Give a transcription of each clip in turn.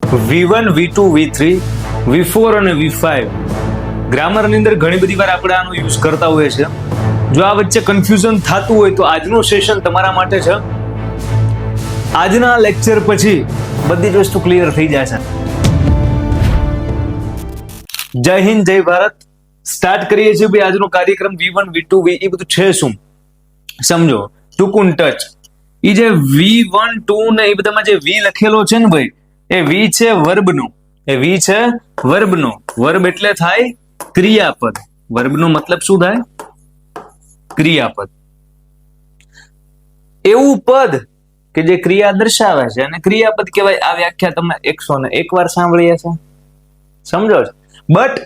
V1, V2, V3, V4 અને V5 ગ્રામરની અંદર ઘણી બધી વાર આપણે આનો યુઝ કરતા હોઈએ છીએ. જો આ વચ્ચે કન્ફ્યુઝન થતું હોય તો આજનું સેશન તમારા માટે છે. આજના લેક્ચર પછી બધી જ વસ્તુ ક્લિયર થઈ જશે. જય હિન્દ, જય ભારત. સ્ટાર્ટ કરીએ છીએ ભાઈ આજનો કાર્યક્રમ. V1, V2, V એ બધું છે શું સમજો, ટૂંકું ટચ. એ જે V1, 2 ને એ બધામાં જે V લખેલો છે ને ભાઈ, એ V છે વર્બનો. એ V છે વર્બનો. વર્બ એટલે થાય ક્રિયાપદ. વર્બનો મતલબ શું થાય? ક્રિયાપદ. એવું પદ કે જે ક્રિયા દર્શાવે છે અને ક્રિયાપદ કહેવાય. આ વ્યાખ્યા તમે 101 વાર સાંભળી હશે, સમજો છો. બટ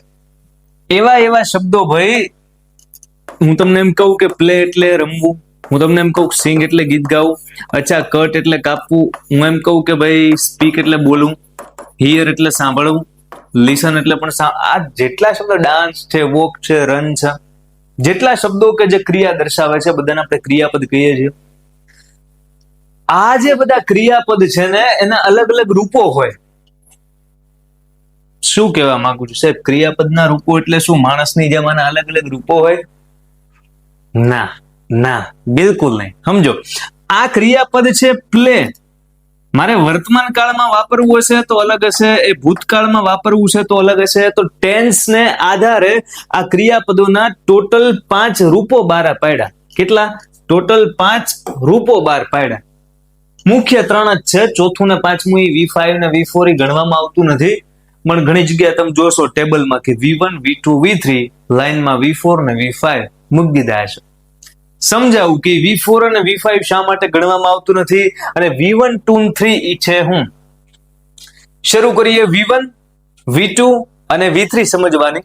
એવા શબ્દો ભાઈ, હું તમને એમ કહું કે પ્લે એટલે રમવું, હું તમને એમ કહું સિંગ એટલે ગીત ગાવું, અચ્છા કટ એટલે કાપવું, હું એમ કહું કે ભાઈ સ્પીક એટલે બોલવું, હિયર એટલે સાંભળવું, લિસન એટલે પણ આ જેટલા શબ્દો, ડાન્સ છે, વોક છે, રન છે, જેટલા શબ્દો કે જે ક્રિયા દર્શાવે છે બધાને આપણે ક્રિયાપદ કહીએ છીએ. આ જે બધા ક્રિયાપદ છે ને એના અલગ અલગ રૂપો હોય. શું કહેવા માંગુ છું સાહેબ? ક્રિયાપદના રૂપો એટલે શું? માણસની જેમ આના અલગ અલગ રૂપો હોય? ના ના, બિલકુલ નહીં. સમજો, આ ક્રિયાપદ છે પ્લે. મારે વર્તમાન કાળમાં વાપરવું હશે તો અલગ હશે, એ ભૂતકાળમાં વાપરવું છે તો અલગ હશે. તો ટેન્સ ને આધારે આ ક્રિયાપદોના ટોટલ 5 રૂપો બહાર પાડ્યા. કેટલા? ટોટલ 5 રૂપો બહાર પાડ્યા. મુખ્ય 3 જ છે, ચોથું ને પાંચમું V5 ને V4 ગણવામાં આવતું નથી. પણ ઘણી જગ્યાએ તમે જોશો ટેબલમાં કે V1, V2, V3 લાઈનમાં V4 ને V5 મૂકી દીધા છે. સમજાવું કે V4 અને V5 શા માટે ગણવામાં આવતું નથી અને V1, 2 અને 3 છે હું. શરૂ કરીએ V1, V2 અને V3 સમજવાની.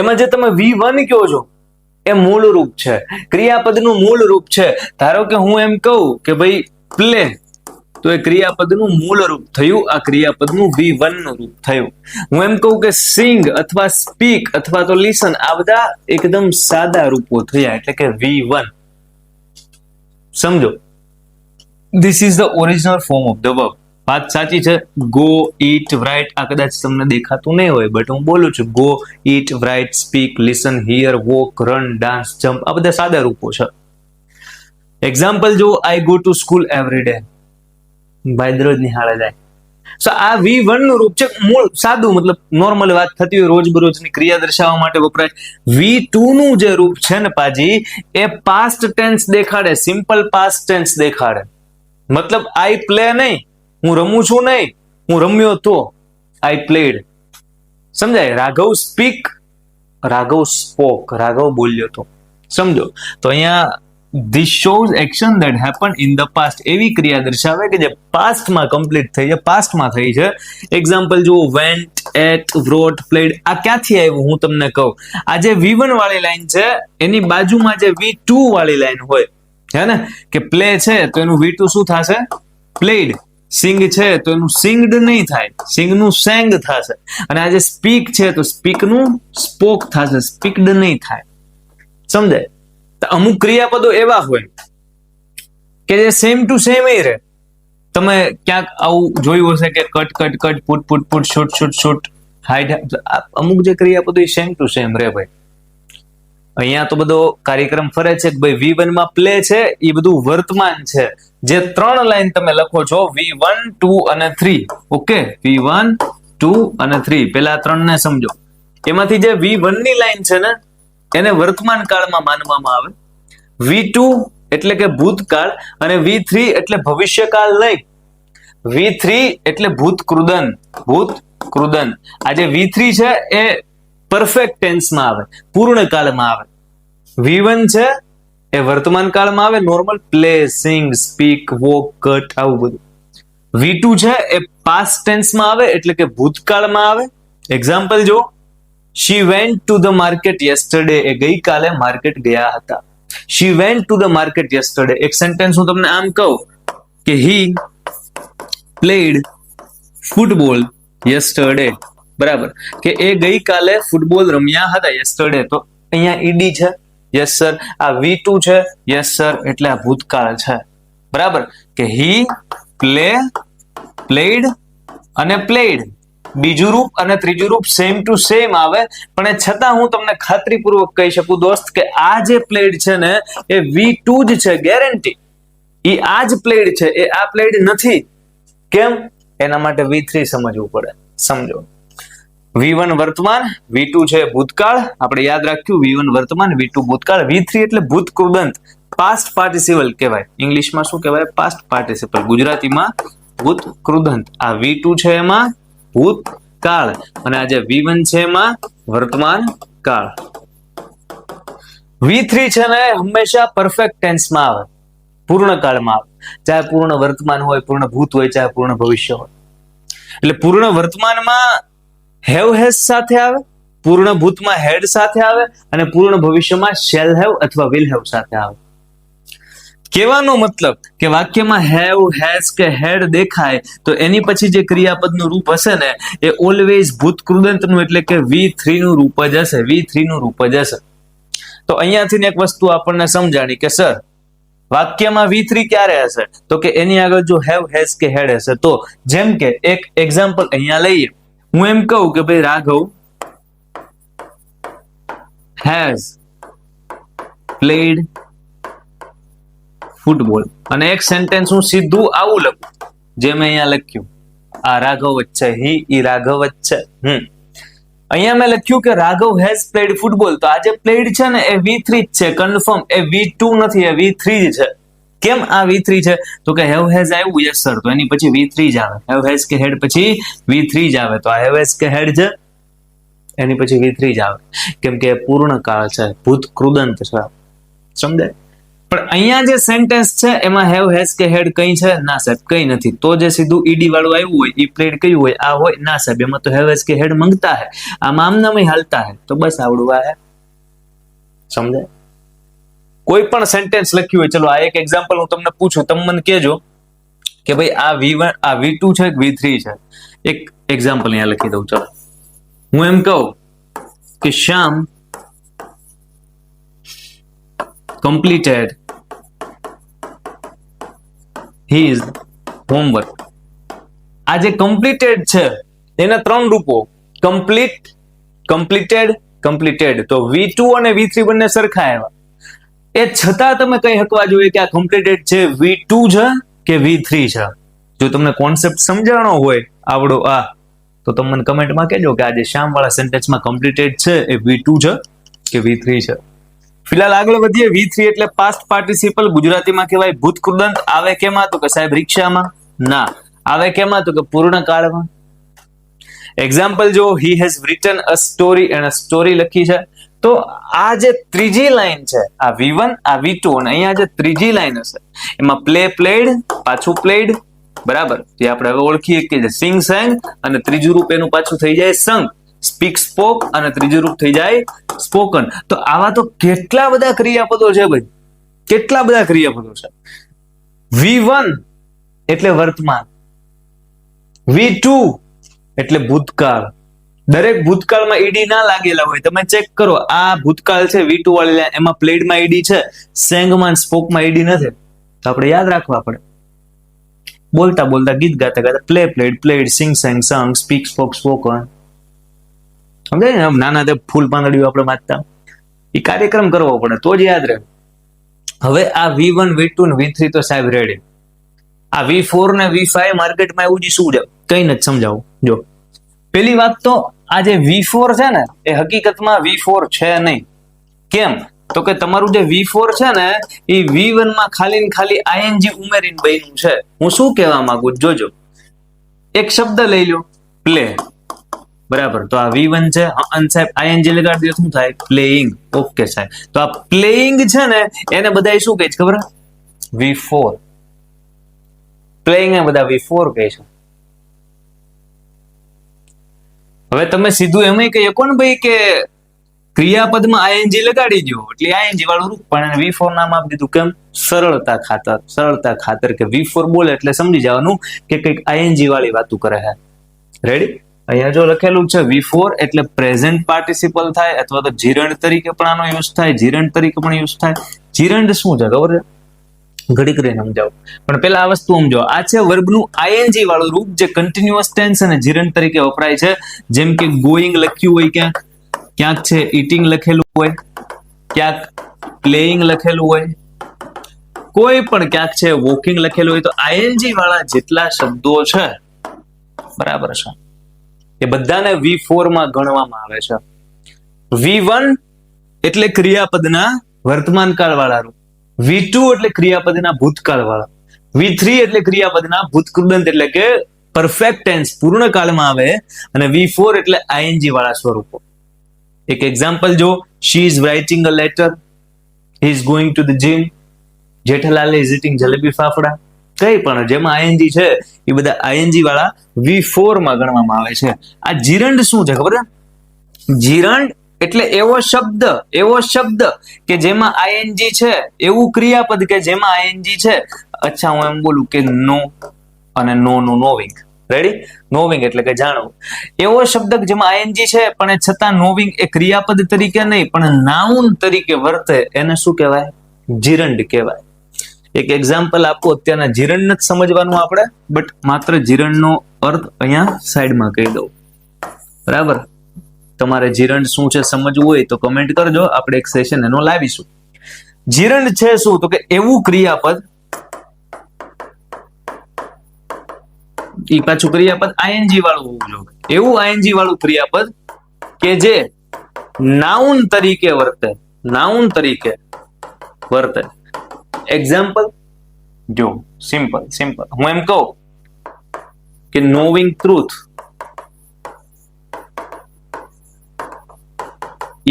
એમાં જે તમે V1 કહો છો એ મૂળ રૂપ છે, ક્રિયાપદનું મૂળ રૂપ છે. ધારો કે હું એમ કહું કે ભાઈ પ્લે, તો એ ક્રિયાપદનું મૂળ રૂપ થયું. આ ક્રિયાપદનું V1 નું રૂપ થયું. હું એમ કહું કે સિંગ અથવા સ્પીક અથવા તો લિસન, આ બધા એકદમ સાદા રૂપો થયા, એટલે કે V1. સમજો, this is the original form of the verb. વાત સાચી છે. Go, eat, right. આ કદાચ તમને દેખાતું નહીં હોય, બટ હું બોલું છું. Go, eat, write, speak, listen, hear, walk, run, dance, jump. આ બધા સાદા રૂપો છે. એક્ઝામ્પલ જો, I go to school every day. ભાઈ દરરોજ નિહાળે જાય. સો આ V1 નું રૂપ છે, મૂળ સાદું, મતલબ નોર્મલ વાત થતી હોય રોજબરોજની ક્રિયા દર્શાવવા માટે વપરાય. V2 નું જે રૂપ છે ને પાજી, એ પાસ્ટ ટેન્સ દેખાડે, સિમ્પલ પાસ્ટ ટેન્સ દેખાડે. મતલબ આઈ પ્લે નહીં, હું રમું છું નહીં, હું રમ્યો તો, આઈ પ્લેડ. સમજાય? રાઘવ સ્પીક, રાઘવ સ્પોક, રાઘવ બોલ્યો તો. સમજો, તો અહીંયા This shows action that happened in the past. એવી ક્રિયા દર્શાવે કે જે પાસ્ટમાં કમ્પ્લીટ થઈ છે, પાસ્ટમાં થઈ છે. એક્ઝામ્પલ જુઓ, went, ate, wrote, played. આ ક્યાંથી આવ્યું હું તમને કહું. આ જે V1 વાળી લાઈન છે એની બાજુમાં જે V2 વાળી લાઈન હોય, હે ને, કે પ્લે છે તો એનું V2 શું થશે? પ્લેડ. સિંગ છે તો એનું સિંગડ નહીં થાય, સિંગનું સેંગ થશે. અને આ જે સ્પીક છે તો સ્પીકનું સ્પોક થશે, સ્પીકડ નહીં થાય. સમજાય? અમુક ક્રિયાપદો એવા હોય કે જે સેમ ટુ સેમ એ રહે. તમે ક્યાંક આવું જોયું હશે કે cut cut cut, put put put, shoot shoot shoot, hide. અમુક જે ક્રિયાપદો એ સેમ ટુ સેમ રહે ભાઈ. અહીંયા તો બધો કાર્યક્રમ ફરે છે કે ભાઈ V1 માં પ્લે છે, એ બધું વર્તમાન છે. જે 3 લાઈન તમે લખો છો V1, 2 અને 3. ઓકે, V1, 2 અને 3. પેલા 3 ને સમજો. એમાંથી જે V1 ની લાઈન છે ને એને વર્તમાન કાળમાં માનવામાં આવે. V2 એટલે કે ભૂતકાળ અને V3 એટલે ભવિષ્યકાળ નહીં. V3 એટલે ભૂતકૃદન, ભૂતકૃદન. આ જે V3 છે એ પરફેક્ટ ટેન્સમાં આવે, પૂર્ણ કાળમાં આવે. V1 છે એ વર્તમાન કાળમાં આવે, નોર્મલ પ્લે, સિંગ, સ્પીક, વોક, કટ, આવું બધું. V2 છે એ પાસ્ટ ટેન્સમાં આવે, એટલે કે ભૂતકાળમાં આવે. એક્ઝામ્પલ જો, She went to the market yesterday. એ ગઈકાલે માર્કેટ ગયા હતા. She went to the market yesterday. એક સેન્ટેન્સ હું તમને આમ કહું કે he played football yesterday. બરાબર, કે એ ગઈકાલે ફૂટબોલ રમ્યા હતા. yesterday તો અહીંયા ed છે, યસ સર. આ V2 છે, યસ સર, એટલે આ ભૂતકાળ છે. બરાબર, કે he played અને પ્લેડ, બીજું રૂપ અને ત્રીજું રૂપ સેમ ટુ સેમ આવે, પણ એ છતાં હું તમને ખાતરીપૂર્વક કહી શકું દોસ્ત કે આ જે પ્લેડ છે ને એ V2 જ છે, ગેરંટી. એ આ જ પ્લેડ છે, એ આ પ્લેડ નથી. કેમ? એના માટે V3 સમજવું પડે. સમજો. V1 વર્તમાન, V2 છે ભૂતકાળ. આપણે યાદ રાખ્યું, V1 વર્તમાન, V2 ભૂતકાળ. V3 એટલે ભૂત કૃદંત, પાસ્ટ પાર્ટિસિપલ કહેવાય. ઇંગ્લિશમાં શું કહેવાય? Past participle. ગુજરાતીમાં ભૂત કૃદંત. આ V2 છે એમાં ભૂતકાળ અને આ જે V1 છે એમાં વર્તમાન કાળ. V3 છે ને હંમેશા પરફેક્ટ ટેન્સમાં આવે, પૂર્ણ કાળમાં આવે. ચાહે પૂર્ણ વર્તમાન હોય, પૂર્ણ ભૂત હોય, ચાહે પૂર્ણ ભવિષ્ય હોય. એટલે પૂર્ણ વર્તમાનમાં હેવ હેઝ સાથે આવે, પૂર્ણ ભૂતમાં હેડ સાથે આવે અને પૂર્ણ ભવિષ્યમાં શેલ હેવ અથવા વિલ હેવ સાથે આવે. કહેવાનો મતલબ કે વાક્યમાં હેવ, હેઝ કે હેડ દેખાય તો એની પછી જે ક્રિયાપદનું રૂપ હશે ને એ ઓલવેઝ ભૂત કૃદંતનું એટલે કે V3 નું રૂપ જ હશે. V3 નું રૂપ જ હશે. તો અહીંયાથી એક વસ્તુ આપણને સમજાણી કે સર વાક્યમાં V3 ક્યારે હશે? તો કે એની આગળ જો હેવ, હેઝ કે હેડ હશે તો. જેમ કે એક એક્ઝામ્પલ અહીંયા લઈએ. હું એમ કહું કે ભાઈ રાઘવ હેઝ પ્લેડ ફૂટબોલ, અને એક સેન્ટેન્સ હું સીધું આવું લખું જે મેં અહીંયા લખ્યું, આ રાઘવ જ છે, ઈ રાઘવ જ છે. અહીંયા મેં લખ્યું કે રાઘવ હેઝ પ્લેડ ફૂટબોલ, તો આ જે પ્લેડ છે ને એ V3 જ છે, કન્ફર્મ. એ V2 નથી, એ V3 જ છે. કેમ આ V3 છે? તો કે હેવ હેઝ આવ્યું, યસ સર, તો એની પછી V3 જ આવે. હેવ હેઝ કે હેડ પછી V3 જ આવે, તો આ હેવ હેઝ કે હેડ છે એની પછી V3 જ આવે. કેમ કે પૂર્ણ કાળ છે, ભૂત કૃદંત છે. સમજાય? પણ અહીંયા જે સેન્ટેન્સ છે એમાં હેવ હેઝ કે હેડ કઈ છે? ના સાહેબ કઈ નથી. તો જે સીધું ઈડી વાળું આવ્યું હોય એ પ્લેડ કયું હોય? આ હોય. ના સાહેબ એમાં તો હેવ હેઝ કે હેડ માંગતા હે, આમાં આમનામાં હાલતા હે. તો બસ આવડું આ હે. સમજાય? કોઈ પણ સેન્ટેન્સ લખ્યું હોય, ચલો આ એક એક્ઝામ્પલ હું તમને પૂછું, તમે મને કહેજો કે ભાઈ આ V1 આ V2 છે કે V3 છે. એક એક્ઝામ્પલ અહીંયા લખી દઉં. ચલો હું એમ કહું કે શ્યામ completed his homework. આ જે completed છે એના ત્રણ રૂપો, complete, completed, completed. તો V2 અને V3 બંને સરખા આવ્યા. એ છતાં તમે કહી શકવા જોઈએ કે આ completed છે V2 છે કે V3 છે. જો તમને કોન્સેપ્ટ સમજાણો હોય આવડો આ, તો તમે મને કમેન્ટમાં કહેજો કે આ જે શ્યામ વાળા સેન્ટેન્સમાં completed છે એ V2 છે કે V3 છે. ફિલહાલ આગળ વધીએ. V3 એટલે પાસ્ટ પાર્ટિસિપલ, ગુજરાતીમાં કહેવાય ભૂત કૃદંત. આવે કેમાં? તો કે સાહેબ રિક્ષામાં. ના. આવે કેમાં? તો કે પૂર્ણ કાળમાં. એક્ઝામ્પલ જો, he has return a story, એને સ્ટોરી લખી છે. તો આ જે ત્રીજી લાઈન છે, આ V1 આ V2 અને અહીંયા જે ત્રીજી લાઈન હશે એમાં પ્લે પ્લેડ, પાછું પ્લેડ, બરાબર. જે આપણે હવે ઓળખીએ કે સિંગ sang, અને ત્રીજું રૂપ એનું પાછું થઈ જાય સંગ. સ્પીક સ્પોક અને ત્રીજું રૂપ થઈ જાય સ્પોકન. તો આવા તો કેટલા બધા ક્રિયાપદો છે ભાઈ, કેટલા બધા ક્રિયાપદો છે. V1 એટલે વર્તમાન, V2 એટલે ભૂતકાળ. દરેક ભૂતકાળમાં ઈડી ના લાગેલા હોય. તમે ચેક કરો, આ ભૂતકાળ છે V2 વાળી લાઈન, એમાં પ્લેડમાં ઈડી છે, સેંગમાં સ્પોકમાં ઈડી નથી. તો આપણે યાદ રાખવા પડે. બોલતા બોલતા, ગીત ગાતા ગાતા, પ્લે પ્લેડ પ્લેડ, સિંગ sang sung, speak spoke spoken. સમજાય ને? નાના તે ફૂલ પાંદડીઓ આપણે વાંચતા, એ કાર્યક્રમ કરવો પડે તો જ યાદ રહે. હવે આ V1 V2 ને V3 તો સાહેબ રેડી. આ V4 ને V5 માર્કેટમાં એવું જ શું છે કઈ નથી સમજાવું. જો પેલી વાત તો આ જે V4 છે ને એ હકીકતમાં V4 છે નહીં. કેમ? તો કે તમારું જે V4 છે ને એ V1 માં ખાલી ને ખાલી ING ઉમેરીને બન્યું છે. હું શું કહેવા માંગુ જોજો. એક શબ્દ લઈ લો, પ્લે, બરાબર. તો આ V1 છે, સાહેબ ING લગાડી દો, શું થાય? પ્લેઇંગ. ઓકે સાહેબ. તો આ પ્લેઇંગ છે ને એને બધા શું કહે છે ખબર? V4. પ્લેઇંગ ને બધા V4 કહે છે. હવે તમે સીધું એમ કહી શકો ને ભાઈ કે ક્રિયાપદમાં ING લગાડી દો એટલે ING વાળું રૂપ, પણ V4 નામ આપી દીધું. કેમ? સરળતા ખાતર. સરળતા ખાતર કે V4 બોલે એટલે સમજી જવાનું કે કંઈક ING વાળી વાતું કરે છે. રેડી? અહીંયા જો લખેલું છે V4 એટલે પ્રેઝન્ટ પાર્ટિસિપલ થાય, અથવા તો જીરંડ તરીકે પણ આનો યુઝ થાય, જીરંડ તરીકે પણ યુઝ થાય. જીરંડ શું છે ખબર છે? ઘડી કરીને સમજાવું, પણ પેલા આ વસ્તુ સમજો. આ છે વર્બનું આઈએનજી વાળું રૂપ જે કન્ટિન્યુઅસ ટેન્સ અને જીરંડ તરીકે વપરાય છે. જેમ કે ગોઈંગ લખ્યું હોય ક્યાંક, ક્યાંક છે ઈટિંગ લખેલું હોય, ક્યાંક પ્લેઇંગ લખેલું હોય, કોઈ પણ ક્યાંક છે વોકિંગ લખેલું હોય. તો આઈએનજી વાળા જેટલા શબ્દો છે, બરાબર છે, એ બધાને V4 માં ગણવામાં આવે છે. V1 એટલે ક્રિયાપદના વર્તમાનકાળ વાળા રૂપ, V2 એટલે ક્રિયાપદના ભૂતકાળ વાળા, V3 એટલે ક્રિયાપદના ભૂતકૃદંત એટલે કે પરફેક્ટ ટેન્સ પૂર્ણ કાળમાં આવે, અને V4 એટલે આઈએનજી વાળા સ્વરૂપો. એક એક્ઝામ્પલ જો, she is writing a letter, he is going to the gym, Jethalal is eating jalebi fafda. કઈ પણ જેમાં આઈએનજી છે એ બધા આઈએનજી વાળા V4 માં ગણવામાં આવે છે. આ જીરંડ શું છે ખબર છે? જીરંડ એટલે એવો શબ્દ કે જેમાં આઈએનજી છે, એવું ક્રિયાપદ કે જેમાં આઈએનજી છે. અચ્છા, હું એમ બોલું કે નો અને નો નું નોવિંગ. રેડી? નોવિંગ એટલે કે જાણવું. એવો શબ્દ જેમાં આઈએનજી છે પણ એ છતાં નોવિંગ એ ક્રિયાપદ તરીકે નહીં પણ નાઉન તરીકે વર્તે, એને શું કહેવાય? જીરંડ કહેવાય. એક એક્ઝામ્પલ આપો. અત્યારના જીરંડ નથી સમજવાનું આપણે, બટ માત્ર જીરંડનો અર્થ અહીંયા સાઈડમાં કહી દઉં. બરાબર? તમારે જીરંડ શું છે સમજવું હોય તો કમેન્ટ કરજો, આપણે એક સેશન એનો લાવીશું. જીરંડ છે શું? તો કે એવું ક્રિયાપદ, ઈ પાછું ક્રિયાપદ આઈએનજી વાળું હોવું જોઈએ. એવું આઈએનજી વાળું ક્રિયાપદ કે જે નાઉન તરીકે વર્તે. એક્ઝામ્પલ જો, સિમ્પલ. હું એમ કહું કે નોવિંગ ટ્રુથ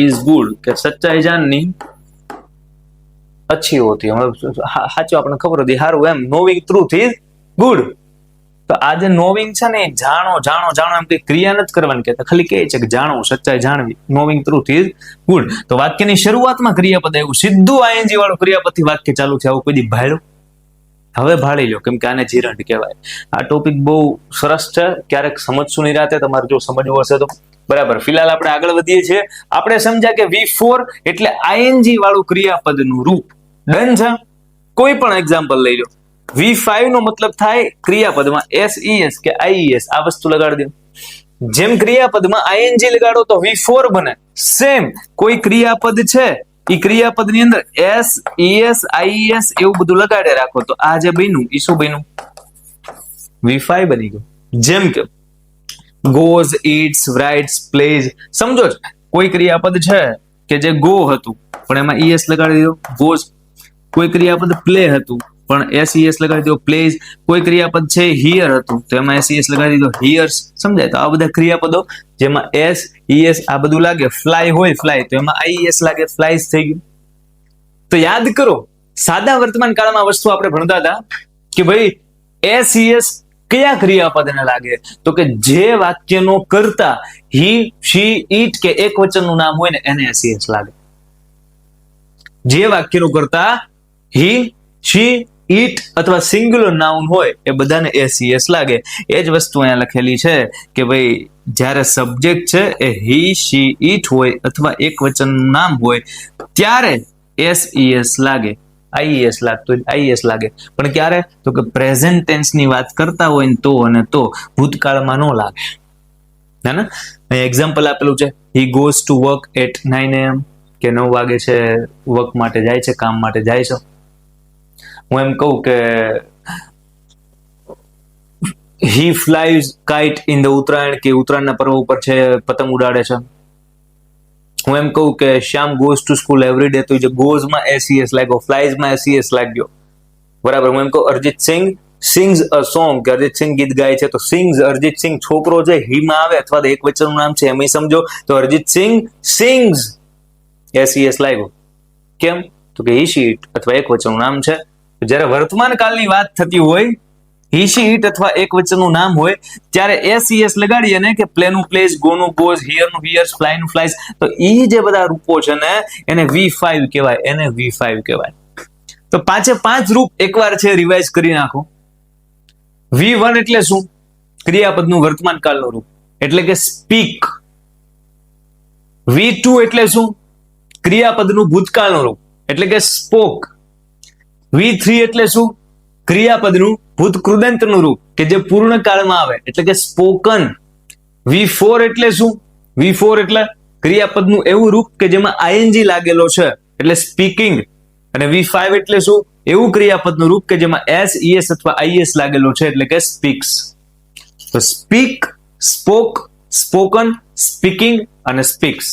इज गुड, કે સચ્ચાઈ જાણની अच्छी होती है. સાચું આપણને ખબર હતી, સારું એમ. Knowing truth is good. તો આ જે નોવિંગ છે ને, જાણો એમ કઈ ક્રિયા નથી કરવાની કહેતા, ખાલી કહે છે કે જાણવું, સચ્ચાઈ જાણવી. Knowing truth is good. તો વાક્યની શરૂઆતમાં ક્રિયાપદ આવ્યું, સીધું આઈએનજી વાળું ક્રિયાપદથી વાક્ય ચાલુ છે. આવું કોઈ દી ભાળ્યું? હવે ભાળી લો, કેમ કે આને જીરંડ કહેવાય. આ ટોપિક બહુ સરસ છે, ક્યારેક સમજશું નહીં રાતે, તમારે જો સમજવું હશે તો. બરાબર, ફિલહાલ આપણે આગળ વધીએ છીએ. આપણે સમજ્યા કે V4 એટલે આઈએનજી વાળું ક્રિયાપદનું રૂપ. ડન છે? કોઈ પણ એક્ઝામ્પલ લઈ લો. V5 નો મતલબ થાય ક્રિયાપદમાં SES કે IES, આ વસ્તુ લગાડી દો. જેમ ક્રિયાપદમાં આઈએનજી લગાડો તો V4 બને. સેમ કોઈ ક્રિયાપદ છે, એ ક્રિયાપદની અંદર SES IES એવું બધું લગાડે રાખો, તો આ જે બન્યું એ શું બન્યું? V5 બની ગયું. જેમ કે goes, eats, writes, plays. સમજો છો, કોઈ ક્રિયાપદ છે કે જે go હતું પણ એમાં es લગાડી દીધો, goes. કોઈ ક્રિયાપદ play હતું પણ ses લગાડી દીધો, plays. કોઈ ક્રિયાપદ છે hear હતું તો એમાં ses લગાડી દીધો, hears. સમજાય? તો આ બધા ક્રિયાપદો જેમાં s es આ બધું લાગે. fly હોય, fly, તો એમાં ies લાગે, flies થઈ ગયું. તો યાદ કરો, સાદા વર્તમાન કાળમાં વસ્તુ આપણે ભણતા હતા કે ભાઈ ses કયા ક્રિયાપદને લાગે? તો કે જે વાક્યનો કર્તા he, she, it કે એક વચનનું નામ હોય ને એને ses લાગે. જે વાક્યનો કર્તા he, she, it અથવા સિંગ્યુલર નાઉન હોય એ બધાને ses લાગે. એ જ વસ્તુ અહીંયા લખેલી છે કે ભાઈ જ્યારે સબ્જેક્ટ છે એ he, she, it હોય અથવા એક વચનનું નામ હોય ત્યારે ses લાગે. IES લાગતું IES લાગે. પણ ક્યારે? તો કે પ્રેઝન્ટ ટેન્સ ની વાત કરતા હોય ને તો, અને તો ભૂતકાળમાં ન લાગે. હે? એક્ઝામ્પલ આપેલું છે, he goes to work at 9 AM, કે 9 વાગે છે વર્ક માટે જાય છે, કામ માટે જાય છે. હું એમ કહું કે he flies kite in the Uttarayan, કે ઉત્તરાયણના પર્વ ઉપર છે પતંગ ઉડાડે છે. હું એમ કહું કે શ્યામ goes to school every day, તો જે goes માં ses લાગ્યો, flies માં ses લાગ્યો. બરાબર. હું એમ કહું અરિજીત સિંહ sings a song, કે અરિજીત સિંહ ગીત ગાય છે, તો sings અરિજીત સિંહ છોકરો છે, he માં આવે અથવા તો એક વચનનું નામ છે એમ સમજો, તો અરિજીત સિંહ sings ses લાગ્યો. કેમ? તો કે he, she, it અથવા એક વચનનું નામ છે. જ્યારે વર્તમાન કાળની વાત થતી હોય, he, she, it અથવા એક વચનનું નામ હોય ત્યારે ses લગાડીએ ને, કે પ્લે નું પ્લેસ, ગો નું ગોઝ, હિયર નું હિયર્સ, ફ્લાય નું ફ્લાયસ. તો એ જે બધા રૂપો છે ને એને V5 કહેવાય, એને V5 કહેવાય. તો 5 રૂપ એકવાર છે રિવાઇઝ કરી નાખો. V1 એટલે શું? ક્રિયાપદનું વર્તમાન કાળનું રૂપ એટલે કે સ્પીક. V2 એટલે શું? ક્રિયાપદનું ભૂતકાળનું રૂપ એટલે કે સ્પોક. V3 એટલે શું? ક્રિયાપદનું ભૂત કૃદંતનું રૂપ કે જે પૂર્ણ કાળમાં આવે એટલે કે સ્પોકન. V4 એટલે શું? V4 એટલે ક્રિયાપદનું એવું રૂપ કે જેમાં ing લાગેલો છે એટલે સ્પીકિંગ. અને V5 એટલે શું? એવું ક્રિયાપદનું રૂપ કે જેમાં es અથવા is લાગેલો છે એટલે કે સ્પીક્સ. તો સ્પીક, સ્પોક, સ્પોકન, સ્પીકિંગ અને speaks.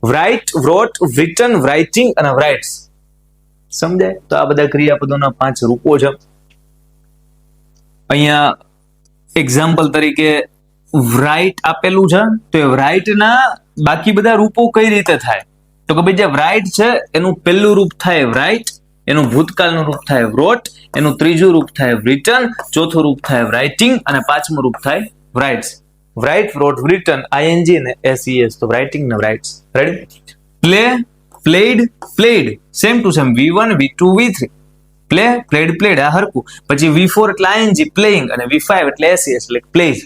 Write, wrote, written, writing અને writes. સમજાય? તો આ બધા ક્રિયાપદોના 5 રૂપો છે. અહીંયા એક્ઝામ્પલ તરીકે write આપેલું છે, તો એ write ના બાકી બધા રૂપો કઈ રીતે થાય? તો કે ભાઈ જે write છે એનું પહેલું રૂપ થાય write, એનું ભૂતકાળનું રૂપ થાય wrote, એનું ત્રીજું રૂપ થાય written, ચોથું રૂપ થાય writing અને પાંચમું રૂપ થાય writes. write, wrote, written, ing અને ses, તો writing ને writes. Ready? play, played, played, same to same V1 V2 V3. play, played, played આ હરખું. પછી V4 એટલે ing playing અને V5 એટલે ses એટલે plays.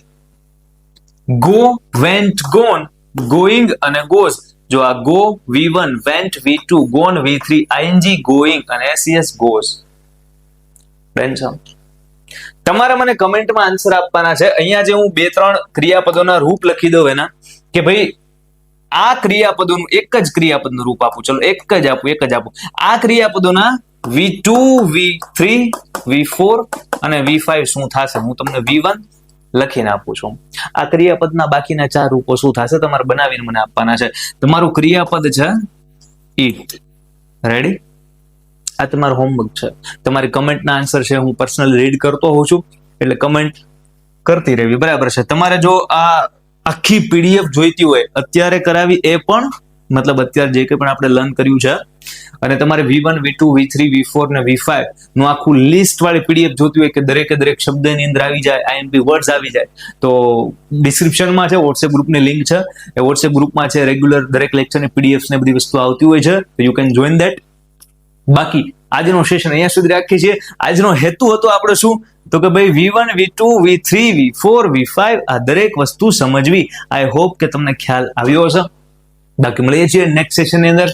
go, went, gone, going અને goes. જો આ go V1, went V2, gone V3, ing going અને ses goes. તમારે મને કમેન્ટમાં આન્સર આપવાના છે. અહીંયા જે હું 2-3 ક્રિયાપદોના રૂપ લખી દઉં એના કે ભાઈ આ ક્રિયાપદોનું એક જ ક્રિયાપદનું રૂપ આપું. ચલો એક જ આપું. આ ક્રિયાપદોના V2, V3, V4 અને V5 શું થશે? હું તમને V1 લખીને આપું છું. આ ક્રિયાપદના બાકીના 4 રૂપો શું થશે? તમારે બનાવીને મને આપવાના છે. તમારું ક્રિયાપદ છે ઈટ. રેડી? આ તમારું હોમવર્ક છે. તમારી કમેન્ટના આન્સર છે હું પર્સનલી રીડ કરતો હોઉં છું એટલે કમેન્ટ કરતી રહેવી. બરાબર છે? તમારે જો આ આખી પીડીએફ જોઈતી હોય અત્યારે કરાવી એ પણ, મતલબ અત્યારે જે કંઈ પણ આપણે લર્ન કર્યું છે અને તમારે V1, V2, V3, V4 ને V5 નું આખું લિસ્ટ વાળી પીડીએફ જોતી હોય કે દરેકે દરેક શબ્દની અંદર આવી જાય, IMP વર્ડ્સ આવી જાય, તો ડિસ્ક્રિપ્શનમાં છે વોટ્સએપ ગ્રુપની લિંક છે. એ વોટ્સએપ ગ્રુપમાં છે રેગ્યુલર દરેક લેક્ચરની પીડીએફ ને બધી વસ્તુ આવતી હોય છે, તો યુ કેન જોઈન ધેટ. બાકી આજનો સેશન અહીંયા સુધી રાખીએ છીએ. આજનો હેતુ હતો આપણે શું? તો કે ભાઈ V1, V2, V3, V4, V5 આ દરેક વસ્તુ સમજવી. આઈ હોપ કે તમને ખ્યાલ આવ્યો હશે. બાકી મળીએ છીએ નેક્સ્ટ સેશનની અંદર.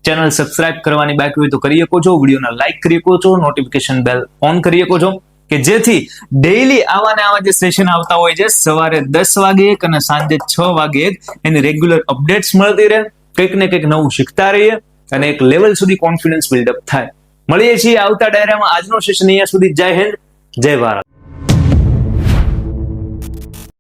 ચેનલ સબસ્ક્રાઇબ કરવાની બાકી હોય તો કરી શકો છો, વિડીયોને લાઈક કરી શકો છો, નોટિફિકેશન બેલ ઓન કરી શકો છો કે જેથી ડેઈલી આવા ને આવા જે સેશન આવતા હોય છે સવારે 10 વાગે એક અને સાંજે 6 વાગે એક એની રેગ્યુલર અપડેટ્સ મળતી રહે, કંઈક ને કંઈક નવું શીખતા રહીએ અને એક લેવલ સુધી કોન્ફિડન્સ બિલ્ડઅપ થાય. મળીએ છીએ આવતા ડાયરામાં. આજનો સેશન અહીંયા સુધી. જય હિન્દ, જય ભારત.